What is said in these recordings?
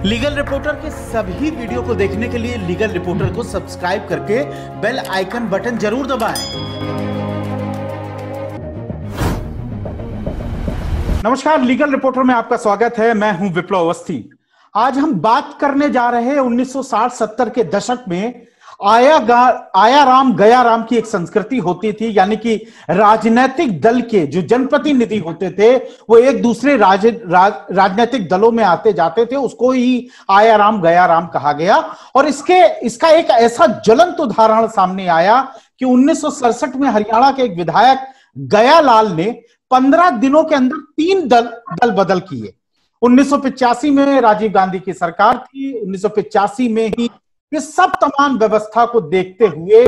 Legal reporter के सभी video को देखने के लिए लीगल रिपोर्टर को सब्सक्राइब करके बेल आइकन बटन जरूर दबाएं। नमस्कार, लीगल रिपोर्टर में आपका स्वागत है। मैं हूं विप्लव अवस्थी। आज हम बात करने जा रहे हैं 1960-70 के दशक में आया राम गया राम की एक संस्कृति होती थी, यानी कि राजनीतिक दल के जो जनप्रतिनिधि होते थे वो एक दूसरे राजनीतिक दलों में आते जाते थे, उसको ही आया राम गया राम कहा गया। और इसका एक ऐसा ज्वलंत उदाहरण सामने आया कि 1967 में हरियाणा के एक विधायक गया लाल ने 15 दिनों के अंदर 3 दल बदल किए। 1985 में राजीव गांधी की सरकार थी। 1985 में ही ये सब तमाम व्यवस्था को देखते हुए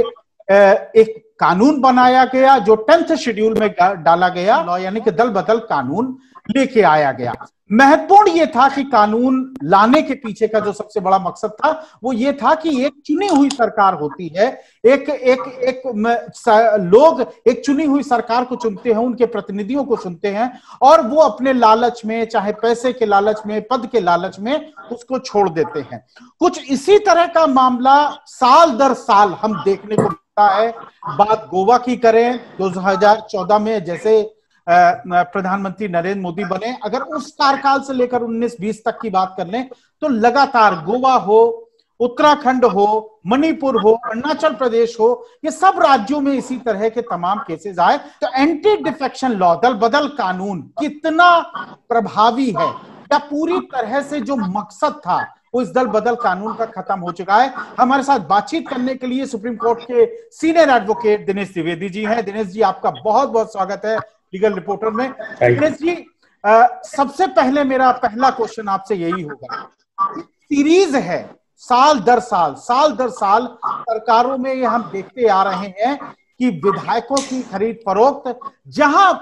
एक कानून बनाया गया जो 10th शेड्यूल में डाला गया, यानी कि दल बदल कानून लेके आया गया। महत्वपूर्ण ये था कि कानून लाने के पीछे का जो सबसे बड़ा मकसद था वो ये था कि एक चुनी हुई सरकार होती है, लोग एक चुनी हुई सरकार को चुनते हैं, उनके प्रतिनिधियों को चुनते हैं और वो अपने लालच में, चाहे पैसे के लालच में, पद के लालच में, उसको छोड़ देते हैं। कुछ इसी तरह का मामला साल दर साल हम देखने को मिलता है। बात गोवा की करें, 2014 में जैसे प्रधानमंत्री नरेंद्र मोदी बने, अगर उस कार्यकाल से लेकर 19-20 तक की बात कर लें तो लगातार गोवा हो, उत्तराखंड हो, मणिपुर हो, अरुणाचल प्रदेश हो, ये सब राज्यों में इसी तरह के तमाम केसेस आए। तो एंटी डिफेक्शन लॉ, दल बदल कानून कितना प्रभावी है या पूरी तरह से जो मकसद था वो इस दल बदल कानून का खत्म हो चुका है? हमारे साथ बातचीत करने के लिए सुप्रीम कोर्ट के सीनियर एडवोकेट दिनेश द्विवेदी जी हैं। दिनेश जी, आपका बहुत बहुत स्वागत है लीगल रिपोर्टर में। दिनेश जी, सबसे पहले मेरा पहला क्वेश्चन आपसे यही होगा, सीरीज है साल दर साल सरकारों में ये हम देखते आ रहे हैं कि विधायकों की खरीद फरोख्त, जहां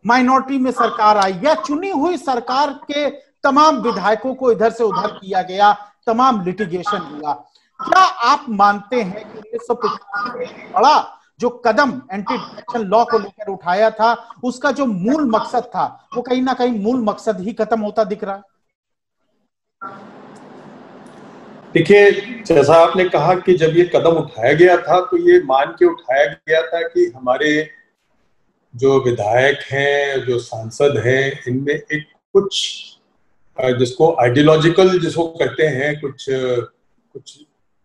माइनॉरिटी में सरकार आई या चुनी हुई सरकार के तमाम विधायकों को इधर से उधर किया गया, तमाम लिटिगेशन हुआ। क्या आप मानते हैं कि 1950 में बड़ा जो कदम एंटी डिफेक्शन लॉ को लेकर उठाया था उसका जो मूल मकसद था वो कहीं ना कहीं मूल मकसद ही खत्म होता दिख रहा है? देखिए, जैसा आपने कहा कि जब ये कदम उठाया गया था तो ये मान के उठाया गया था कि हमारे जो विधायक हैं, जो सांसद हैं, इनमें एक कुछ जिसको आइडियोलॉजिकल जिसको कहते हैं, कुछ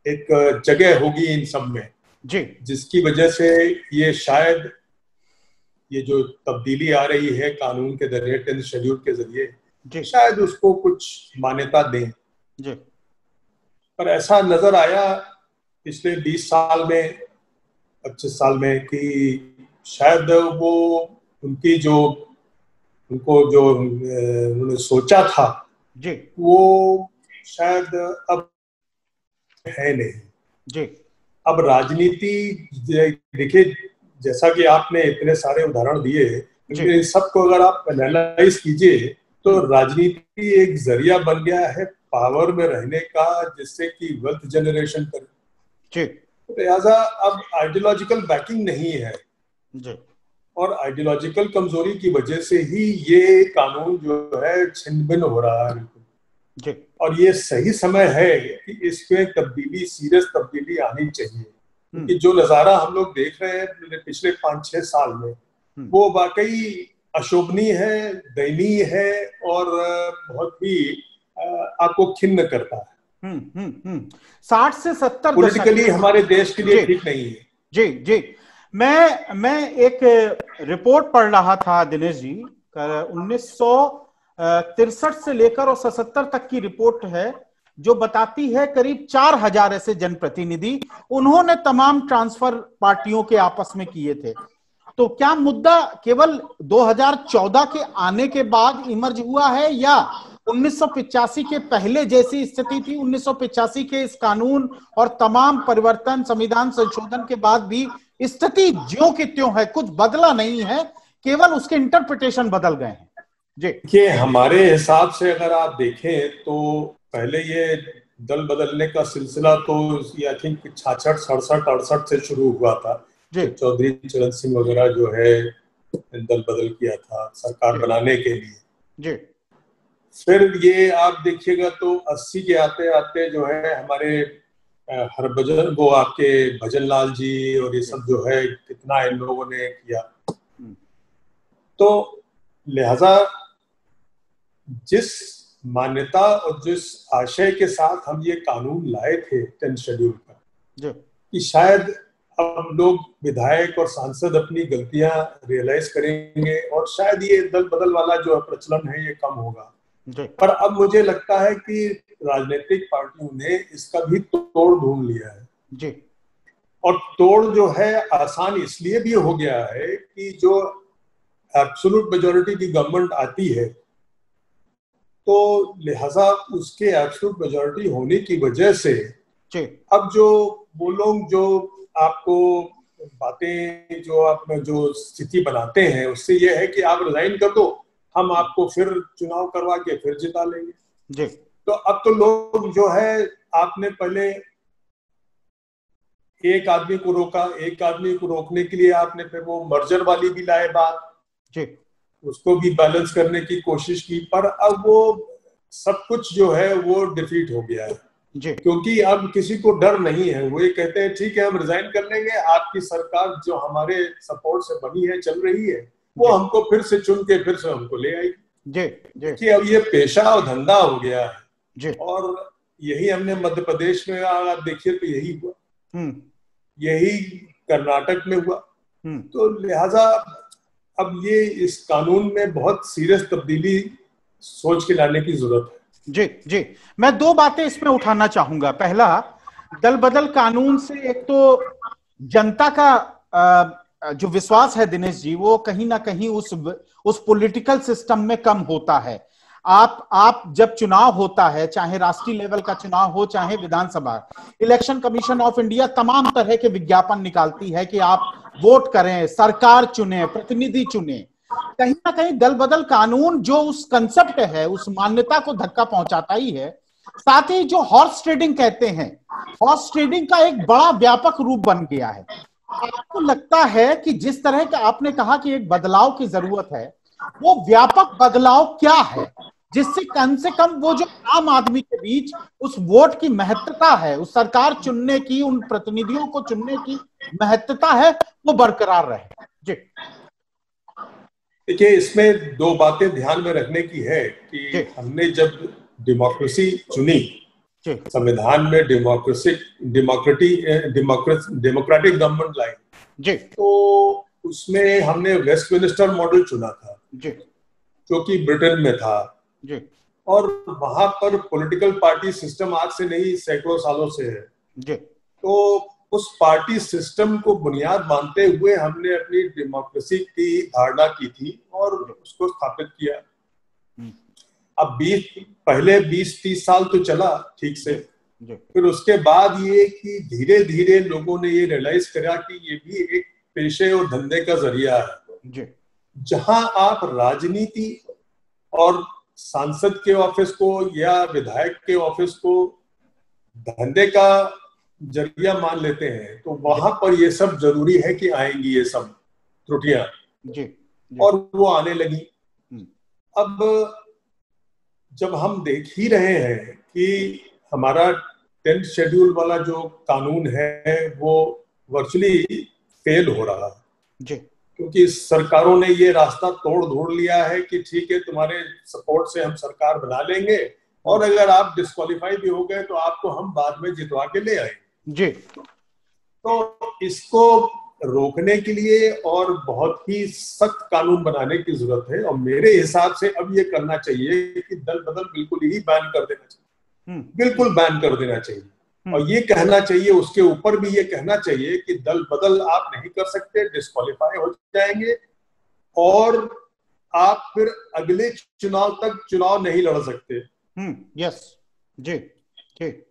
एक जगह होगी इन सब में जी, जिसकी वजह से ये शायद ये जो तब्दीली आ रही है कानून के जरिए, 10th शेड्यूल के जरिए, शायद उसको कुछ मान्यता दें जी। पर ऐसा नजर आया पिछले 20 साल में, 25 साल में कि शायद वो उन्होंने सोचा था जी, वो शायद अब है नहीं जी। अब राजनीति देखिए, जैसा कि आपने इतने सारे उदाहरण दिए, लेकिन इन सबको अगर आप एनालाइज कीजिए तो राजनीति एक जरिया बन गया है पावर में रहने का, जिससे कि वेल्थ जनरेशन करे। लिहाजा अब आइडियोलॉजिकल बैकिंग नहीं है जी। और आइडियोलॉजिकल कमजोरी की वजह से ही ये कानून जो है छिन्न भिन्न हो रहा है जी। और ये सही समय है कि इसमें तब्दीली, सीरियस तब्दीली आनी चाहिए, क्योंकि जो नजारा हम लोग देख रहे हैं पिछले 5-6 साल में वो वाकई अशोभनीय है, दयनीय है और बहुत ही आपको खिन्न करता है। 60 से 70 पॉलिटिककली हमारे देश के लिए ठीक नहीं है। जी जी। मैं एक रिपोर्ट पढ़ रहा था दिनेश जी, 1963 से लेकर और 77 तक की रिपोर्ट है जो बताती है करीब 4000 ऐसे जनप्रतिनिधि उन्होंने तमाम ट्रांसफर पार्टियों के आपस में किए थे। तो क्या मुद्दा केवल 2014 के आने के बाद इमर्ज हुआ है या 1985 के पहले जैसी स्थिति थी? 1985 के इस कानून और तमाम परिवर्तन, संविधान संशोधन के बाद भी स्थिति ज्यों की त्यों है, कुछ बदला नहीं है, केवल उसके इंटरप्रिटेशन बदल गए हैं। जी, ये हमारे हिसाब से अगर आप देखें तो पहले ये दल बदलने का सिलसिला तो आई थिंक 66, 67, 68 से शुरू हुआ था। चौधरी चरण सिंह वगैरह जो है दल बदल किया था सरकार बनाने के लिए जी। फिर ये आप देखिएगा तो 80 के आते आते जो है हमारे हरभजन वो आपके भजन लाल जी और ये सब जो है कितना इन लोगों ने किया। तो लिहाजा जिस मान्यता और जिस आशय के साथ हम ये कानून लाए थे 10th शेड्यूल का, कि शायद अब लोग विधायक और सांसद अपनी गलतियां रियलाइज करेंगे और शायद ये दल बदल वाला जो प्रचलन है ये कम होगा, पर अब मुझे लगता है कि राजनीतिक पार्टियों ने इसका भी तोड़ ढूंढ लिया है जी। और तोड़ जो है आसान इसलिए भी हो गया है कि जो एब्सोल्यूट मेजॉरिटी की गवर्नमेंट आती है तो लिहाजा उसके एब्सोल्यूट मेजॉरिटी होने की वजह से अब जो वो लोग जो आपको बातें जो आप जो स्थिति बनाते हैं उससे ये है कि आप रिजाइन कर दो, हम आपको फिर चुनाव करवा के फिर जिता लेंगे जी। तो अब तो लोग जो है आपने पहले एक आदमी को रोका, एक आदमी को रोकने के लिए आपने फिर वो मर्जर वाली भी लाए बात जी, उसको भी बैलेंस करने की कोशिश की, पर अब वो सब कुछ जो है वो डिफीट हो गया है जी। क्योंकि अब किसी को डर नहीं है, वो ये कहते हैं ठीक है हम रिजाइन कर लेंगे, आपकी सरकार जो हमारे सपोर्ट से बनी है चल रही है वो हमको फिर से चुन के फिर से हमको ले आएगी जी। कि अब ये पेशा और धंधा हो गया है जी। और यही हमने मध्य प्रदेश में आप देखिए तो यही हुआ, यही कर्नाटक में हुआ। तो लिहाजा अब ये इस कानून में बहुत सीरियस तब्दीली सोच के लाने की जरूरत है जी जी। मैं दो बातें इसमें उठाना चाहूंगा। पहला, दल बदल कानून से एक तो जनता का जो विश्वास है दिनेश जी, वो कहीं ना कहीं उस पॉलिटिकल सिस्टम में कम होता है। आप जब चुनाव होता है, चाहे राष्ट्रीय लेवल का चुनाव हो चाहे विधानसभा, इलेक्शन कमीशन ऑफ इंडिया तमाम तरह के विज्ञापन निकालती है कि आप वोट करें, सरकार चुने, प्रतिनिधि चुने। कहीं ना कहीं दल बदल कानून जो उस कंसेप्ट है, उस मान्यता को धक्का पहुंचाता ही है। साथ ही जो हॉर्स ट्रेडिंग कहते हैं, हॉर्स ट्रेडिंग का एक बड़ा व्यापक रूप बन गया है। आपको लगता है कि जिस तरह का आपने कहा कि एक बदलाव की जरूरत है, वो व्यापक बदलाव क्या है जिससे कम से कम वो जो आम आदमी के बीच उस वोट की महत्ता है, उस सरकार चुनने की, उन प्रतिनिधियों को चुनने की महत्ता है, वो बरकरार रहे जी। देखिए, इसमें दो बातें ध्यान में रखने की है कि हमने जब डेमोक्रेसी चुनी, संविधान में डेमोक्रेटिक गवर्नमेंट लाई जी, तो उसमें हमने वेस्टमिनिस्टर मॉडल चुना था जी, जो कि ब्रिटेन में था जी। और वहां पर पॉलिटिकल पार्टी सिस्टम आज से नहीं सैकड़ों सालों से है जी। तो उस पार्टी सिस्टम को बुनियाद मानते हुए हमने अपनी डेमोक्रेसी की धारणा की थी और उसको स्थापित किया। अब पहले 20-30 साल तो चला ठीक से, फिर उसके बाद ये कि धीरे धीरे लोगों ने ये रियलाइज करा कि ये भी एक पेशे और धंधे का जरिया है, जहां आप राजनीति और सांसद के ऑफिस को या विधायक के ऑफिस को धंधे का जरिया मान लेते हैं, तो वहां पर ये सब जरूरी है कि आएंगी ये सब त्रुटियां जी। और वो आने लगी। अब जब हम देख ही रहे हैं कि हमारा 10th शेड्यूल वाला जो कानून है वो वर्चुअली फेल हो रहा है जी, क्योंकि सरकारों ने ये रास्ता तोड़ ढूंढ लिया है कि ठीक है तुम्हारे सपोर्ट से हम सरकार बना लेंगे और अगर आप डिस्क्वालीफाई भी हो गए तो आपको हम बाद में जितवा के ले आएंगे जी। तो इसको रोकने के लिए और बहुत ही सख्त कानून बनाने की जरूरत है और मेरे हिसाब से अब ये करना चाहिए कि दल बदल बिल्कुल ही बैन कर देना चाहिए, बिल्कुल बैन कर देना चाहिए। और ये कहना चाहिए, उसके ऊपर भी ये कहना चाहिए कि दल बदल आप नहीं कर सकते, डिस्क्वालीफाई हो जाएंगे और आप फिर अगले चुनाव तक चुनाव नहीं लड़ सकते। यस जी ठीक,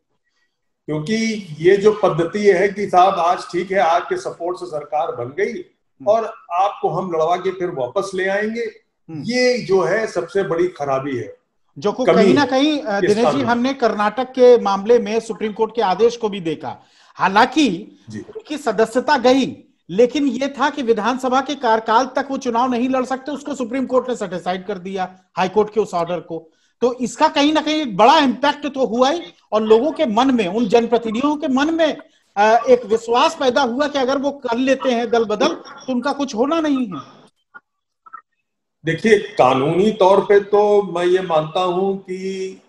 क्योंकि ये जो पद्धति है कि साहब आज ठीक है आपके सपोर्ट से सरकार बन गई और आपको हम लड़वा के फिर वापस ले आएंगे, ये जो है सबसे बड़ी खराबी है, जो को कहीं ना कहीं दिनेश जी हमने कर्नाटक के मामले में सुप्रीम कोर्ट के आदेश को भी देखा। हालांकि उनकी सदस्यता गई, लेकिन ये था कि विधानसभा के कार्यकाल तक वो चुनाव नहीं लड़ सकते, उसको सुप्रीम कोर्ट ने सेटिसाइड कर दिया, हाईकोर्ट के उस ऑर्डर को। तो इसका कहीं ना कहीं एक बड़ा इम्पैक्ट तो हुआ ही, और लोगों के मन में, उन जनप्रतिनिधियों के मन में एक विश्वास पैदा हुआ कि अगर वो कर लेते हैं दल बदल तो उनका कुछ होना नहीं है। देखिए, कानूनी तौर पे तो मैं ये मानता हूं कि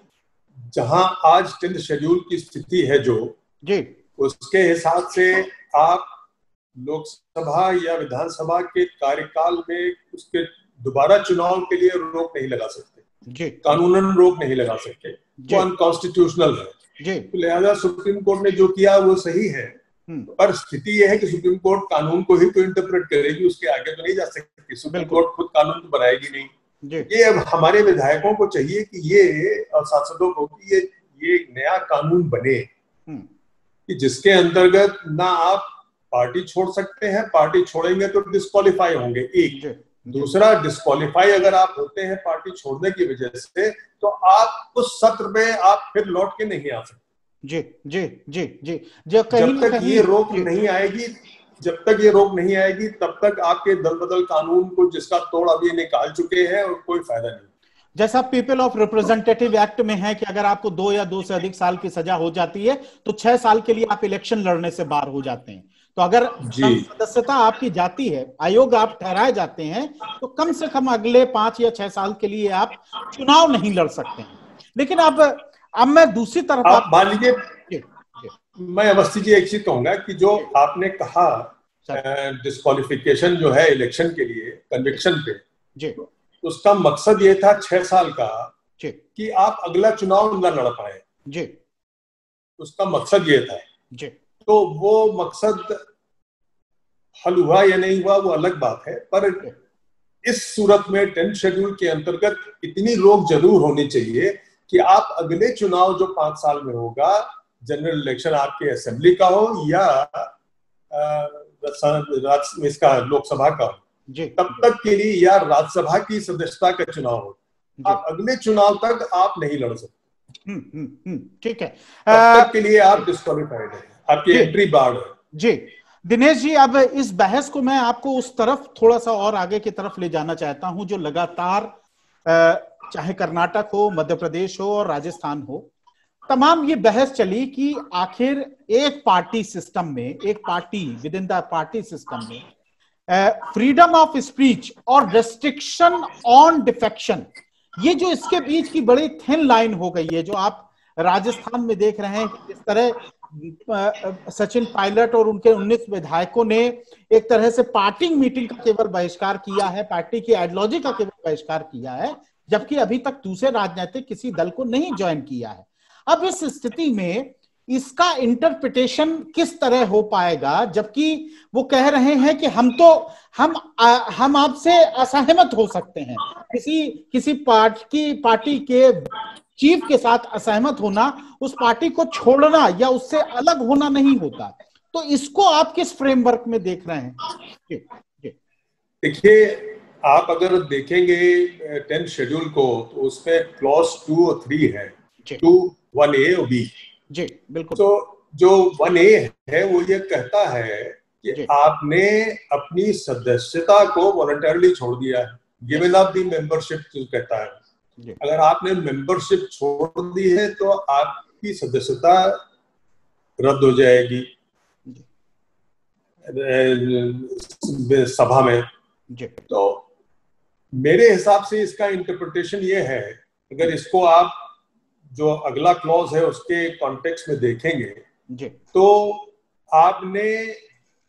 जहां आज 10th शेड्यूल की स्थिति है जो जी, उसके हिसाब से आप लोकसभा या विधानसभा के कार्यकाल में उसके दोबारा चुनाव के लिए रोक नहीं लगा सकते जी, कानूनन रोक नहीं लगा सकते, वो अनकॉन्स्टिट्यूशनल है जी। तो लिहाजा सुप्रीम कोर्ट ने जो किया वो सही है। पर स्थिति यह है कि सुप्रीम कोर्ट कानून को ही तो इंटरप्रेट करेगी, उसके आगे तो नहीं जा सकती। सुप्रीम कोर्ट खुद कानून तो बनाएगी नहीं। ये अब हमारे विधायकों को चाहिए कि ये, और सांसदों को, कि ये एक नया कानून बने कि जिसके अंतर्गत ना आप पार्टी छोड़ सकते हैं, पार्टी छोड़ेंगे तो डिस्क्वालीफाई होंगे, एक। दूसरा, डिस्क्वालीफाई अगर आप होते हैं पार्टी छोड़ने की वजह से, तो आप उस सत्र में आप फिर लौट के नहीं आ सकते। जी जी जी जी। जब तक ये रोक नहीं आएगी, जब तक ये रोक नहीं आएगी, तब तक आपके दल बदल कानून को, जिसका तोड़ अभी निकाल चुके हैं, और कोई फायदा नहीं। जैसा पीपल ऑफ रिप्रेजेंटेटिव एक्ट में है कि अगर आपको 2 या 2 से अधिक साल की सजा हो जाती है तो 6 साल के लिए आप इलेक्शन लड़ने से बाहर हो जाते हैं। तो अगर सदस्यता आपकी जाती है, आयोग आप ठहराए जाते हैं, तो कम से कम अगले 5 या 6 साल के लिए आप चुनाव नहीं लड़ सकते हैं। लेकिन अब मैं दूसरी तरफ आप मान लीजिए, मैं अवस्थी जी एक चीज कहूंगा कि जो आपने कहा डिस्क्वालिफिकेशन जो है इलेक्शन के लिए कन्विक्शन पे, जी, उसका मकसद ये था 6 साल का कि आप अगला चुनाव न लड़ पाए, जी, उसका मकसद ये था, जी। तो वो मकसद हल हुआ या नहीं हुआ वो अलग बात है, पर इस सूरत में 10th शेड्यूल के अंतर्गत इतनी रोक जरूर होनी चाहिए कि आप अगले चुनाव जो 5 साल में होगा, जनरल इलेक्शन आपके असेंबली का हो या इसका लोकसभा का हो, तब तक के लिए, या राज्यसभा की सदस्यता का चुनाव हो, आप अगले चुनाव तक आप नहीं लड़ सकते। ठीक है, तब तक के लिए आप डिस्क्वालिफाइड है, आपकी एंट्री बार्ड है। जी दिनेश जी, अब इस बहस को मैं आपको उस तरफ थोड़ा सा और आगे की तरफ ले जाना चाहता हूं जो लगातार चाहे कर्नाटक हो, मध्य प्रदेश हो और राजस्थान हो, तमाम ये बहस चली कि आखिर एक पार्टी सिस्टम में, एक party with in the party system में फ्रीडम ऑफ स्पीच और रेस्ट्रिक्शन ऑन डिफेक्शन, ये जो इसके बीच की बड़ी थिन लाइन हो गई है, जो आप राजस्थान में देख रहे हैं कि जिस तरह सचिन पायलट और उनके 19 विधायकों ने एक तरह से पार्टी मीटिंग का केवल बहिष्कार किया है, पार्टी की आइडियोलॉजी का केवल बहिष्कार किया है, जबकि अभी तक दूसरे राजनीतिक किसी दल को नहीं ज्वाइन किया है। अब इस स्थिति में इसका इंटरप्रिटेशन किस तरह हो पाएगा, जबकि वो कह रहे हैं कि हम आपसे असहमत हो सकते हैं, किसी पार्टी के चीफ के साथ असहमत होना उस पार्टी को छोड़ना या उससे अलग होना नहीं होता। तो इसको आप किस फ्रेमवर्क में देख रहे हैं? देखिए, आप अगर देखेंगे 10th शेड्यूल को, तो उसमें क्लॉज 2 और 3 है, 2, 1A और B। जी बिल्कुल। तो जो 1A है वो ये कहता है कि आपने अपनी सदस्यता को वॉलंटरली छोड़ दिया है, गिवन अप द मेंबरशिप कहता है। अगर आपने मेंबरशिप छोड़ दी है तो आपकी सदस्यता रद्द हो जाएगी सभा में। तो मेरे हिसाब से इसका इंटरप्रिटेशन ये है, अगर इसको आप जो अगला क्लॉज है उसके कॉन्टेक्स्ट में देखेंगे, तो आपने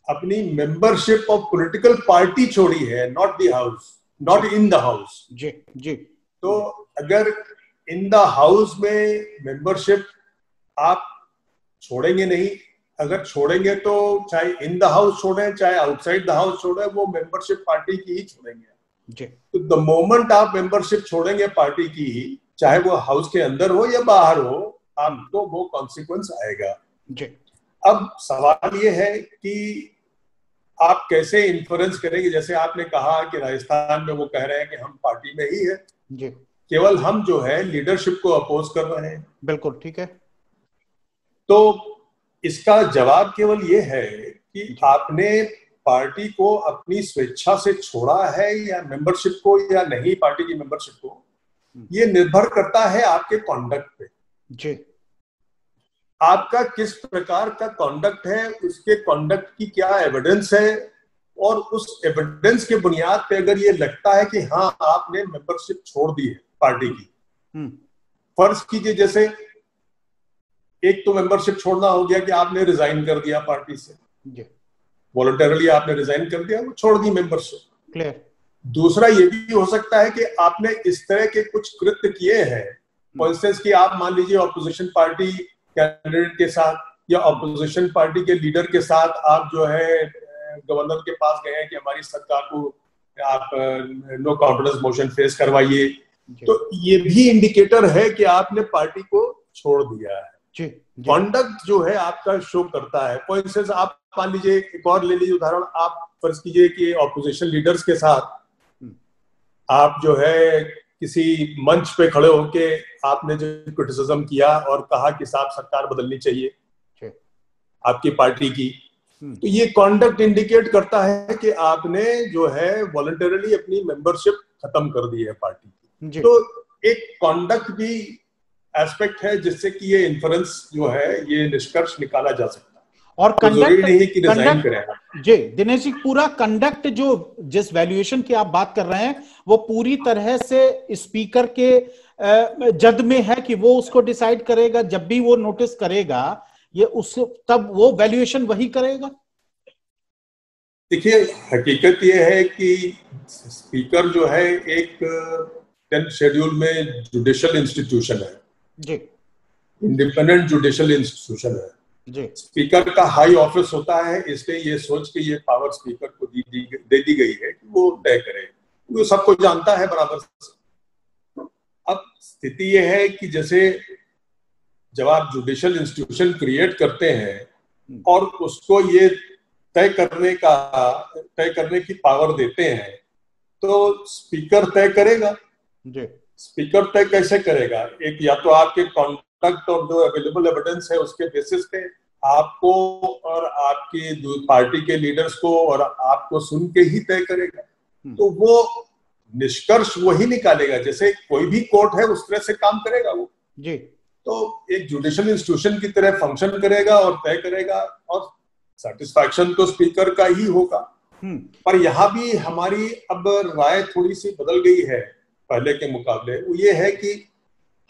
अपनी मेंबरशिप ऑफ पॉलिटिकल पार्टी छोड़ी है, not the house, not in the house. जी। तो अगर इन द हाउस में मेंबरशिप आप छोड़ेंगे नहीं, अगर छोड़ेंगे तो चाहे इन द हाउस छोड़ें चाहे आउटसाइड द हाउस छोड़ें, वो मेंबरशिप पार्टी की ही छोड़ेंगे। तो द मोमेंट आप मेंबरशिप छोड़ेंगे पार्टी की, चाहे वो हाउस के अंदर हो या बाहर हो, आपको वो कॉन्सिक्वेंस आएगा। अब सवाल ये है कि आप कैसे इन्फ्लुएंस करेंगे। जैसे आपने कहा कि राजस्थान में वो कह रहे हैं कि हम पार्टी में ही है, केवल हम जो है लीडरशिप को अपोज कर रहे हैं। बिल्कुल ठीक है। तो इसका जवाब केवल ये है कि आपने पार्टी को अपनी स्वेच्छा से छोड़ा है या मेंबरशिप को, या नहीं पार्टी की मेंबरशिप को। ये निर्भर करता है आपके कॉन्डक्ट पे जी। आपका किस प्रकार का कॉन्डक्ट है, उसके कॉन्डक्ट की क्या एविडेंस है, और उस एविडेंस के बुनियाद पे अगर ये लगता है कि हाँ आपने मेंबरशिप छोड़ दी है पार्टी की, फर्ज कीजिए जैसे एक तो मेंबरशिप छोड़ना हो गया कि आपने रिजाइन कर दिया पार्टी से, वॉलंटरली आपने रिजाइन कर दिया, वो छोड़ दी मेंबरशिप, क्लियर। दूसरा ये भी हो सकता है कि आपने इस तरह के कुछ कृत्य किए हैं, फॉर इंस्टेंस कि आप मान लीजिए ऑपोजिशन पार्टी कैंडिडेट के साथ या ऑपोजिशन पार्टी के लीडर के साथ आप जो है गवर्नर के पास गए हैं कि हमारी सरकार को आप नो कॉन्फिडेंस मोशन फेस करवाइए, तो ये भी इंडिकेटर है कि आपने पार्टी को छोड़ दिया है। कॉन्डक्ट जो है आपका शो करता है। फॉर इंस्टेंस आप मान लीजिए एक और ले लीजिए उदाहरण, आप फर्ज कीजिए कि ऑपोजिशन लीडर्स के साथ आप जो है किसी मंच पे खड़े होके आपने जो क्रिटिसिज्म किया और कहा कि साहब सरकार बदलनी चाहिए आपकी पार्टी की, तो ये कॉन्डक्ट इंडिकेट करता है कि आपने जो है वॉलंटरली अपनी मेंबरशिप खत्म कर दी है पार्टी की। तो एक कॉन्डक्ट भी एस्पेक्ट है जिससे कि ये इन्फ्रेंस जो है ये निष्कर्ष निकाला जा सकता है। और जरूरी नहीं कि रिजाइन करेगा। जी दिनेश जी, पूरा कंडक्ट जो जिस वैल्यूएशन की आप बात कर रहे हैं वो पूरी तरह से स्पीकर के जद में है कि वो उसको डिसाइड करेगा, जब भी वो नोटिस करेगा ये उस तब वो वैल्यूएशन वही करेगा। देखिए हकीकत ये है कि स्पीकर जो है एक 10th शेड्यूल में जुडिशियल इंस्टीट्यूशन है जी, इंडिपेंडेंट जुडिशियल इंस्टीट्यूशन है जी। स्पीकर का हाई ऑफिस होता है, इसलिए ये सोच के ये पावर स्पीकर को दे दी गई है कि वो तय करे, वो सबको जानता है बराबर से। अब स्थिति ये है कि जैसे जब आप जुडिशियल इंस्टीट्यूशन क्रिएट करते हैं और उसको ये तय करने की पावर देते हैं, तो स्पीकर तय करेगा जी। स्पीकर तय कैसे करेगा? एक या तो आपके कॉन्डक्ट और जो अवेलेबल एविडेंस है उसके बेसिस पे आपको और आपकी पार्टी के लीडर्स को और आपको सुन के ही तय करेगा। तो वो निष्कर्ष वही निकालेगा, जैसे कोई भी कोर्ट है उस तरह से काम करेगा वो जी। तो एक जुडिशियल इंस्टीट्यूशन की तरह फंक्शन करेगा और तय करेगा, और सेटिस्फैक्शन तो स्पीकर का ही होगा। पर यहाँ भी हमारी अब राय थोड़ी सी बदल गई है पहले के मुकाबले। वो ये है कि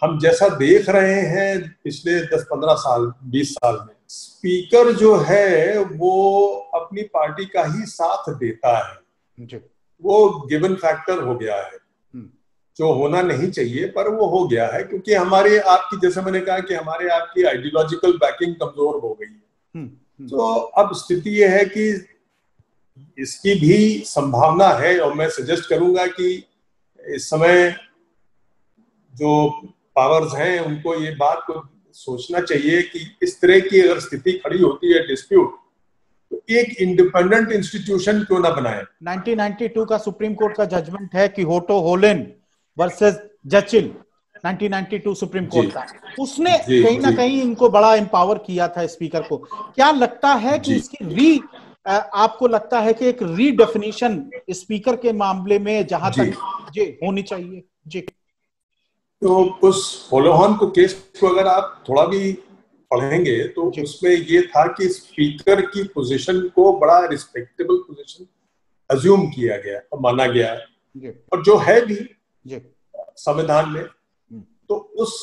हम जैसा देख रहे हैं पिछले 10-15 साल 20 साल में, स्पीकर जो है वो अपनी पार्टी का ही साथ देता है जी। वो गिवन फैक्टर हो गया है, जो होना नहीं चाहिए पर वो हो गया है, क्योंकि हमारे आपकी, जैसे मैंने कहा कि हमारे आपकी आइडियोलॉजिकल बैकिंग कमजोर हो गई है। तो अब स्थिति ये है कि इसकी भी संभावना है, और मैं सजेस्ट करूंगा कि इस समय जो पावर्स हैं उनको ये बात को सोचना चाहिए कि इस तरह की अगर स्थिति खड़ी होती है डिस्प्यूट, तो एक इंडिपेंडेंट इंस्टीट्यूशन क्यों ना बनाए। 1992 का सुप्रीम कोर्ट का जजमेंट है कि होटो होलेन वर्सेस जचिल, 1992 सुप्रीम कोर्ट का, उसने कहीं ना कहीं इनको बड़ा एम्पावर किया था स्पीकर को। क्या लगता है कि इसकी आपको लगता है कि एक रीडेफिनेशन स्पीकर के मामले में जहां तक जी होनी चाहिए जी? तो उस होलोहन को केस को अगर आप थोड़ा भी पढ़ेंगे तो उसमें ये था कि स्पीकर की पोजीशन को बड़ा रिस्पेक्टेबल पोजीशन अज्यूम किया गया और माना गया, और जो है भी संविधान में। तो उस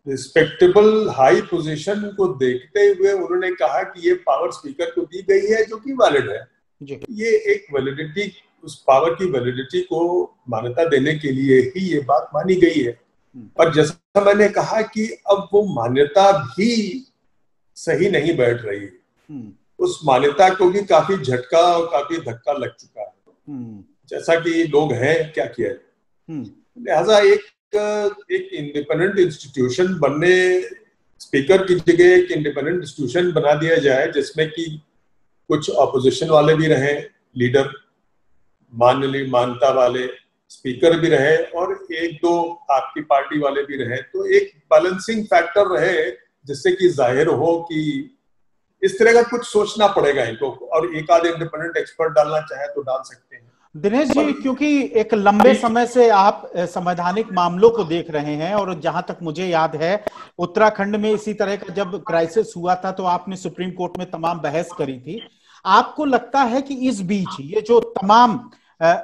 रिस्पेक्टेबल हाई पोजीशन को देखते हुए उन्होंने कहा कि ये पावर स्पीकर को दी गई है, जो कि वैलिड है। ये एक वैलिडिटी, उस पावर की वैलिडिटी को मान्यता देने के लिए ही ये बात मानी गई है। पर जैसा मैंने कहा कि अब वो मान्यता भी सही नहीं बैठ रही, उस मान्यता को भी काफी झटका और काफी धक्का लग चुका है, जैसा कि लोग हैं क्या किया है। लिहाजा एक इंडिपेंडेंट इंस्टीट्यूशन बनने, स्पीकर की जगह एक इंडिपेंडेंट इंस्टीट्यूशन बना दिया जाए जिसमें कि कुछ ऑपोजिशन वाले भी रहें, लीडर मान्यता वाले स्पीकर भी रहे और एक दो आपकी पार्टी वाले भी रहे, तो एक बैलेंसिंग फैक्टर रहे जिससे कि जाहिर हो कि इस तरह का कुछ सोचना पड़ेगा इनको, और एक आध इंडिपेंडेंट एक्सपर्ट डालना चाहे तो डाल सकते हैं। दिनेश जी, क्योंकि एक लंबे समय से आप संवैधानिक मामलों को देख रहे हैं और जहां तक मुझे याद है उत्तराखंड में इसी तरह का जब क्राइसिस हुआ था तो आपने सुप्रीम कोर्ट में तमाम बहस करी थी। आपको लगता है कि इस बीच ये जो तमाम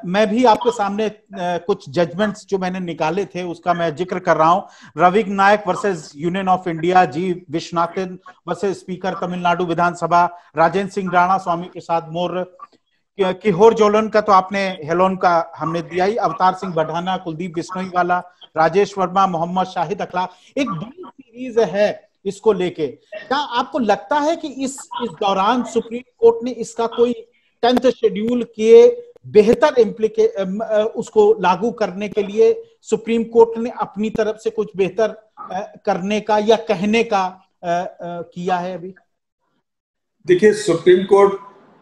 मैं भी आपके सामने कुछ जजमेंट्स जो मैंने निकाले थे उसका मैं जिक्र कर रहा हूं। Ravi Nayak versus union of India, G Vishwanathan versus speaker Tamil Nadu Vidhan Sabha, Rajendra Singh Rana, Swami Prasad Maurya, Kihoto Hollohan का तो आपने हेलोन का हमने दिया ही, अवतार सिंह बढ़ाना, कुलदीप बिश्नोई वाला, राजेश वर्मा, मोहम्मद शाहिद अखला, एक बड़ी सीरीज है इसको लेके। क्या आपको लगता है कि इस दौरान सुप्रीम कोर्ट ने इसका कोई 10th शेड्यूल के बेहतर उसको लागू करने के लिए सुप्रीम कोर्ट ने अपनी तरफ से कुछ बेहतर करने का या कहने का किया है अभी? देखिए, सुप्रीम कोर्ट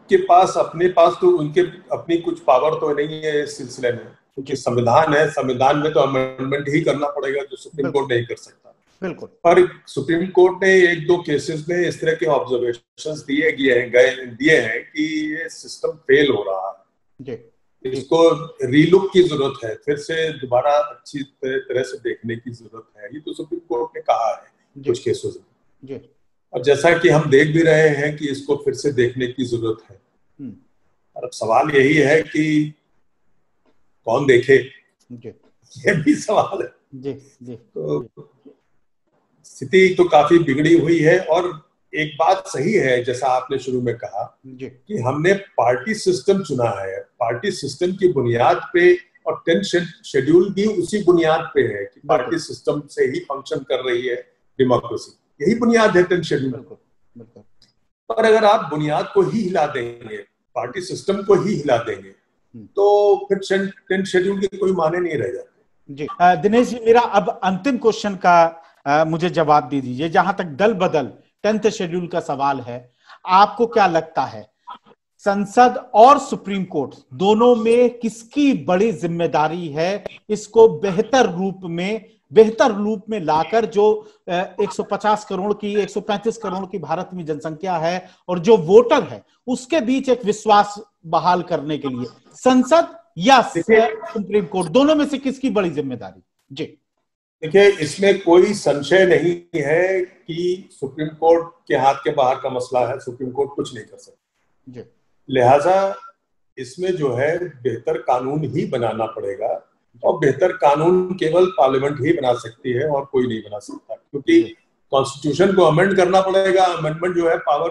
के पास अपने पास तो उनके अपनी कुछ पावर तो नहीं है इस सिलसिले में, क्योंकि संविधान है, संविधान में तो अमेंडमेंट ही करना पड़ेगा जो सुप्रीम कोर्ट नहीं कर सकता। बिल्कुल। पर सुप्रीम कोर्ट ने 1-2 केसेस में इस तरह के ऑब्जर्वेशंस दिए हैं कि ये सिस्टम फेल हो रहा है, इसको रीलुक की जरूरत है, फिर से दोबारा अच्छी तरह से देखने की जरूरत है। ये तो सुप्रीम कोर्ट ने कहा है कुछ केसेस में, और जैसा कि हम देख भी रहे हैं कि इसको फिर से देखने की जरूरत है। और अब सवाल यही है कि कौन देखे, ये भी सवाल है। तो स्थिति तो काफी बिगड़ी हुई है। और एक बात सही है, जैसा आपने शुरू में कहा कि हमने पार्टी सिस्टम चुना है, पार्टी सिस्टम की बुनियाद पे, और 10th शेड्यूल भी उसी बुनियाद पे है कि पार्टी सिस्टम से ही फंक्शन कर रही है डेमोक्रेसी, यही बुनियाद है 10th शेड्यूल। पर अगर आप बुनियाद को ही हिला देंगे, पार्टी सिस्टम को ही हिला देंगे, तो फिर 10th शेड्यूल के कोई माने नहीं रह जाते। जी दिनेश जी, मेरा अब अंतिम क्वेश्चन का मुझे जवाब दे दीजिए। जहां तक दल बदल 10th शेड्यूल का सवाल है, आपको क्या लगता है संसद और सुप्रीम कोर्ट दोनों में किसकी बड़ी जिम्मेदारी है इसको बेहतर रूप में लाकर, जो 150 करोड़ की 135 करोड़ की भारत में जनसंख्या है और जो वोटर है उसके बीच एक विश्वास बहाल करने के लिए संसद या सुप्रीम कोर्ट, दोनों में से किसकी बड़ी जिम्मेदारी? जी देखिए, इसमें कोई संशय नहीं है कि सुप्रीम कोर्ट के हाथ के बाहर का मसला है, सुप्रीम कोर्ट कुछ नहीं कर सकता। लिहाजा इसमें जो है बेहतर कानून ही बनाना पड़ेगा, और बेहतर कानून केवल पार्लियामेंट ही बना सकती है और कोई नहीं बना सकता, क्योंकि कॉन्स्टिट्यूशन को अमेंड करना पड़ेगा। अमेंडमेंट जो है पावर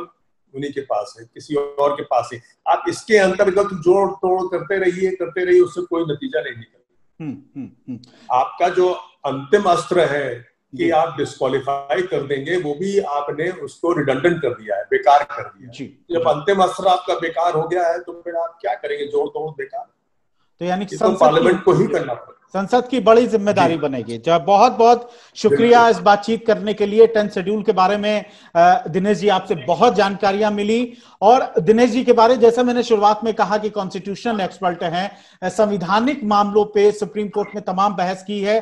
उन्हीं के पास है, किसी और के पास है। आप इसके अंतर्गत जोड़ तोड़ करते रहिए, उससे कोई नतीजा नहीं निकलेगा। आपका जो अंतिम अस्त्र है कि आप डिस्क्वालीफाई कर देंगे, वो भी आपने उसको रिडंडेंट कर दिया है, बेकार कर दिया। जब अंतिम अस्त्र आपका बेकार हो गया है तो फिर आप क्या करेंगे? जोड़ तोड़ बेकार। तो यानी पार्लियामेंट को ही करना पड़ेगा, संसद की बड़ी जिम्मेदारी बनेगी। जब बहुत बहुत शुक्रिया इस बातचीत करने के लिए। 10th शेड्यूल के बारे में दिनेश जी आपसे बहुत जानकारियां मिली। और दिनेश जी के बारे, जैसा मैंने शुरुआत में कहा कि कॉन्स्टिट्यूशनल एक्सपर्ट हैं, संवैधानिक मामलों पे सुप्रीम कोर्ट में तमाम बहस की है।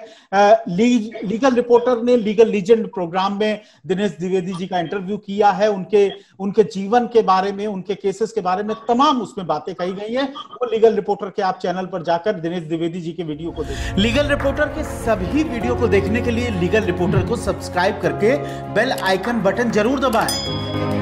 लीगल रिपोर्टर ने लीगल लीजेंड प्रोग्राम में दिनेश द्विवेदी जी का इंटरव्यू किया है, उनके जीवन के बारे में, उनके केसेस के बारे में तमाम उसमें बातें कही गई हैं। वो लीगल रिपोर्टर के आप चैनल पर जाकर दिनेश द्विवेदी जी के वीडियो को देखें। लीगल रिपोर्टर के सभी वीडियो को देखने के लिए लीगल रिपोर्टर को सब्सक्राइब करके बेल आइकन बटन जरूर दबाएं।